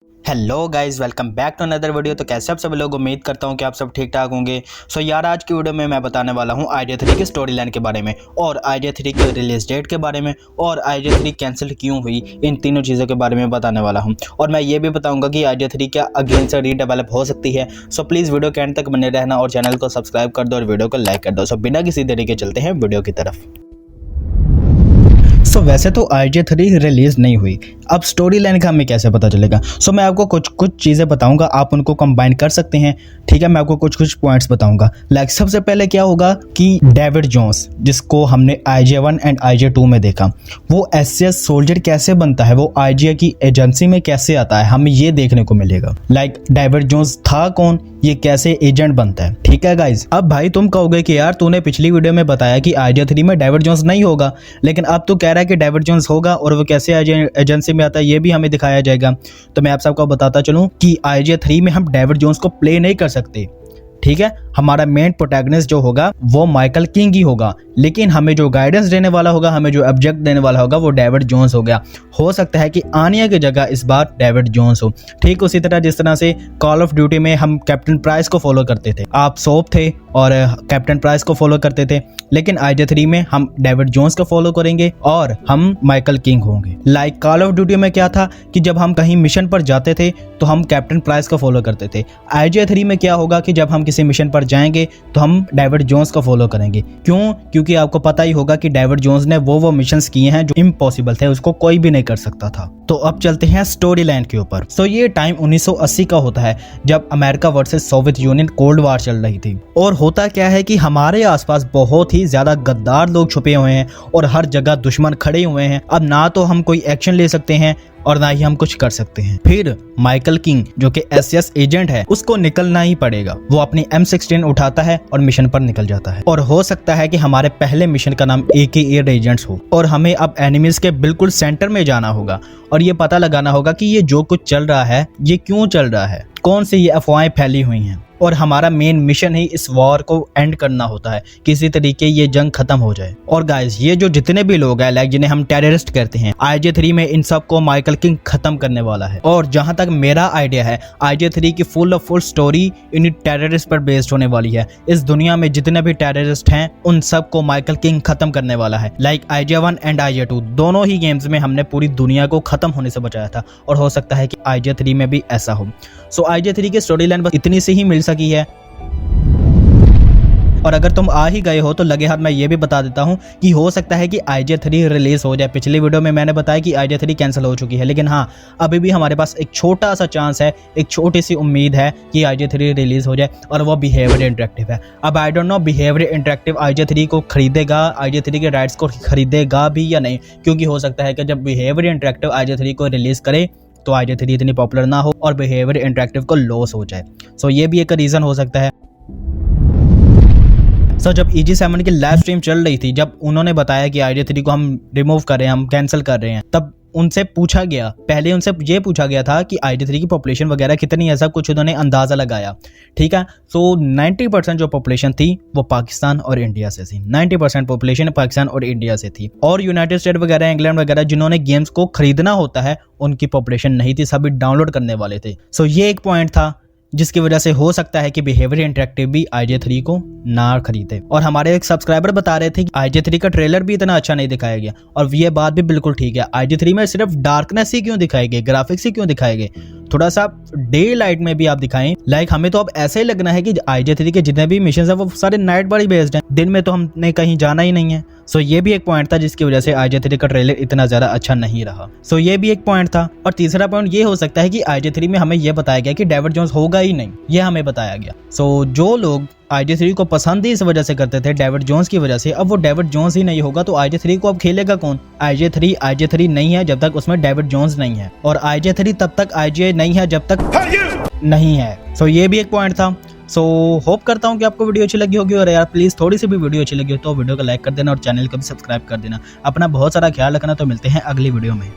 Hello guys, welcome back to another video. तो कैसे आप सब लोग, उम्मीद करता हूँ कि आप सब ठीक ठाक होंगे। सो यार, आज की वीडियो में मैं बताने वाला हूँ IG3 की स्टोरी लाइन के बारे में, और IG3 की रिलीज डेट के बारे में, और IG3 कैंसिल क्यों हुई, इन तीनों चीज़ों के बारे में बताने वाला हूँ। और मैं ये भी बताऊँगा कि IG3 क्या अगेन से रीडेवलप हो सकती है। सो प्लीज़ वीडियो के एंड तक बने रहना और चैनल को सब्सक्राइब कर दो और वीडियो को लाइक कर दो। सो बिना किसी देरी के चलते हैं वीडियो की तरफ। वैसे तो IG3 रिलीज नहीं हुई, अब स्टोरी लाइन का हमें कैसे पता चलेगा। मैं आपको कुछ चीज़ें बताऊंगा, आप उनको कंबाइन कर सकते हैं। ठीक है, मैं आपको कुछ पॉइंट्स बताऊंगा। सबसे पहले क्या होगा कि डेविड जोन्स, जिसको हमने IG1 एंड IG2 में देखा, वो SS सोल्जर कैसे बनता है, वो IGI की एजेंसी में कैसे आता है, हमें ये देखने को मिलेगा। डेविड जोन्स था कौन, ये कैसे एजेंट बनता है। ठीक है गाइज, अब भाई तुम कहोगे कि यार तूने पिछली वीडियो में बताया कि IG3 में डेविड जोन्स नहीं होगा, लेकिन अब तू कह रहा है कि डेविड जोन्स होगा, और वो कैसे एजेंसी में आता है ये भी हमें दिखाया जाएगा। तो मैं आप सबको बताता चलूं कि IG3 में हम डेविड जोन्स को प्ले नहीं कर सकते। ठीक है, हमारा मेन प्रोटैगनिस्ट जो होगा वो माइकल किंग ही होगा, लेकिन हमें जो गाइडेंस देने वाला होगा, हमें जो ऑब्जेक्ट देने वाला होगा, वो डेविड जोन्स हो गया। हो सकता है कि आनिया की जगह इस बार डेविड जोन्स हो। ठीक उसी तरह जिस तरह से कॉल ऑफ ड्यूटी में हम कैप्टन प्राइस को फॉलो करते थे, आप सोप थे और कैप्टन प्राइस को फॉलो करते थे, लेकिन IG3 में हम डेविड जोन्स को फॉलो करेंगे और हम माइकल किंग होंगे। कॉल ऑफ ड्यूटी में क्या था कि जब हम कहीं मिशन पर जाते थे तो हम कैप्टन प्राइस को फॉलो करते थे। IG3 में क्या होगा कि जब हम किसी मिशन पर जाएंगे तो हम डेविड जोन्स को फॉलो करेंगे। क्यों? क्योंकि आपको पता ही होगा कि डेविड जोन्स ने वो मिशंस किए हैं जो इम्पॉसिबल थे, उसको कोई भी नहीं कर सकता था। तो अब चलते हैं स्टोरी लाइन के ऊपर। ये टाइम 1980 का होता है, जब America versus Soviet union cold war चल रही थी। और होता क्या है कि हमारे आसपास बहुत ही ज्यादा गद्दार लोग छुपे हुए हैं और हर जगह दुश्मन खड़े हुए हैं। अब ना तो हम कोई एक्शन ले सकते हैं और ना ही हम कुछ कर सकते हैं। फिर माइकल किंग, जो कि SS एजेंट है, उसको निकलना ही पड़ेगा। वो अपनी M16 उठाता है और मिशन पर निकल जाता है। और हो सकता है कि हमारे पहले मिशन का नाम AK एयर एजेंट्स हो, और हमें अब एनिमीज के बिल्कुल सेंटर में जाना होगा और ये पता लगाना होगा कि ये जो कुछ चल रहा है ये क्यों चल रहा है, कौन सी ये अफवाहें फैली हुई हैं। और हमारा मेन मिशन ही इस वॉर को एंड करना होता है, किसी तरीके ये जंग खत्म हो जाए। और गाइस, ये जो जितने भी लोग हैं जिन्हें हम टेररिस्ट कहते हैं, IG3 में इन सब को माइकल किंग खत्म करने वाला है। और जहां तक मेरा आइडिया है, IG3 की फुल स्टोरी इन टेररिस्ट पर बेस्ड होने वाली है। इस दुनिया में जितने भी टेररिस्ट हैं उन सब को माइकल किंग खत्म करने वाला है। IG1 एंड IG2 दोनों ही गेम्स में हमने पूरी दुनिया को खत्म होने से बचाया था, और हो सकता है कि IG3 में भी ऐसा हो। IG3 की स्टोरी लाइन बस इतनी सी ही मिल सकी है। और अगर तुम आ ही गए हो तो लगे हाथ मैं ये भी बता देता हूँ कि हो सकता है कि IG3 रिलीज हो जाए। पिछली वीडियो में मैंने बताया कि IG3 कैंसिल हो चुकी है, लेकिन हाँ, अभी भी हमारे पास एक छोटा सा चांस है, एक छोटी सी उम्मीद है कि IG3 रिलीज हो जाए, और वो बिहेवियर इंटरेक्टिव है। अब I don't know behaviour interactive IG3 को खरीदेगा, IG3 के राइट्स को खरीदेगा भी या नहीं, क्योंकि हो सकता है कि जब बिहेवियर इंटरेक्टिव IG3 को रिलीज करे तो IG3 इतनी पॉपुलर ना हो और बिहेवियर इंटरेक्टिव को लॉस हो जाए। ये भी एक रीज़न हो सकता है। जब EG7 की लाइव स्ट्रीम चल रही थी, जब उन्होंने बताया कि IG3 को हम रिमूव कर रहे हैं, हम कैंसिल कर रहे हैं, तब उनसे पूछा गया, पहले उनसे ये पूछा गया था कि IG3 की पॉपुलेशन वगैरह कितनी, ऐसा कुछ उन्होंने अंदाज़ा लगाया। ठीक है, 90% जो पॉपुलेशन थी वो पाकिस्तान और इंडिया से थी। 90% पॉपुलेशन पाकिस्तान और इंडिया से थी, और यूनाइटेड स्टेट वगैरह, इंग्लैंड वगैरह जिन्होंने गेम्स को खरीदना होता है उनकी पॉपुलेशन नहीं थी, सभी डाउनलोड करने वाले थे। ये एक पॉइंट था जिसकी वजह से हो सकता है कि बिहेवियर इंटरेक्टिव भी IG3 को ना खरीदे। और हमारे एक सब्सक्राइबर बता रहे थे कि IG3 का ट्रेलर भी इतना अच्छा नहीं दिखाया गया, और ये बात भी बिल्कुल ठीक है। IG3 में सिर्फ डार्कनेस ही क्यों दिखाए गए, ग्राफिक्स ही क्यों दिखाए गए, थोड़ा सा डे लाइट में भी आप दिखाएं। हमें तो अब ऐसे ही लगना है कि IG3 के जितने भी मिशन है वो सारे नाइट पर ही बेस्ड हैं, दिन में तो हमने कहीं जाना ही नहीं है। ये भी एक पॉइंट था जिसकी वजह से IG3 का ट्रेलर इतना ज्यादा अच्छा नहीं रहा। ये भी एक पॉइंट था। और तीसरा पॉइंट ये हो सकता है कि IG3 में हमें यह बताया गया कि डेविड जोन्स होगा ही नहीं, ये हमें बताया गया। जो लोग IG3 को पसंद ही इस वजह से करते थे, डेविड जोन्स की वजह से, अब वो डेविड जोन्स ही नहीं होगा तो IG3 को अब खेलेगा कौन? IG3 नहीं है जब तक उसमें डेविड जोन्स नहीं है, और IG3 तब तक IGI नहीं है जब तक नहीं है। ये भी एक पॉइंट था। होप करता हूँ कि आपको वीडियो अच्छी लगी होगी, और यार प्लीज़ थोड़ी सी भी वीडियो अच्छी लगी हो तो वीडियो को लाइक कर देना और चैनल को भी सब्सक्राइब कर देना। अपना बहुत सारा ख्याल रखना। तो मिलते हैं अगली वीडियो में।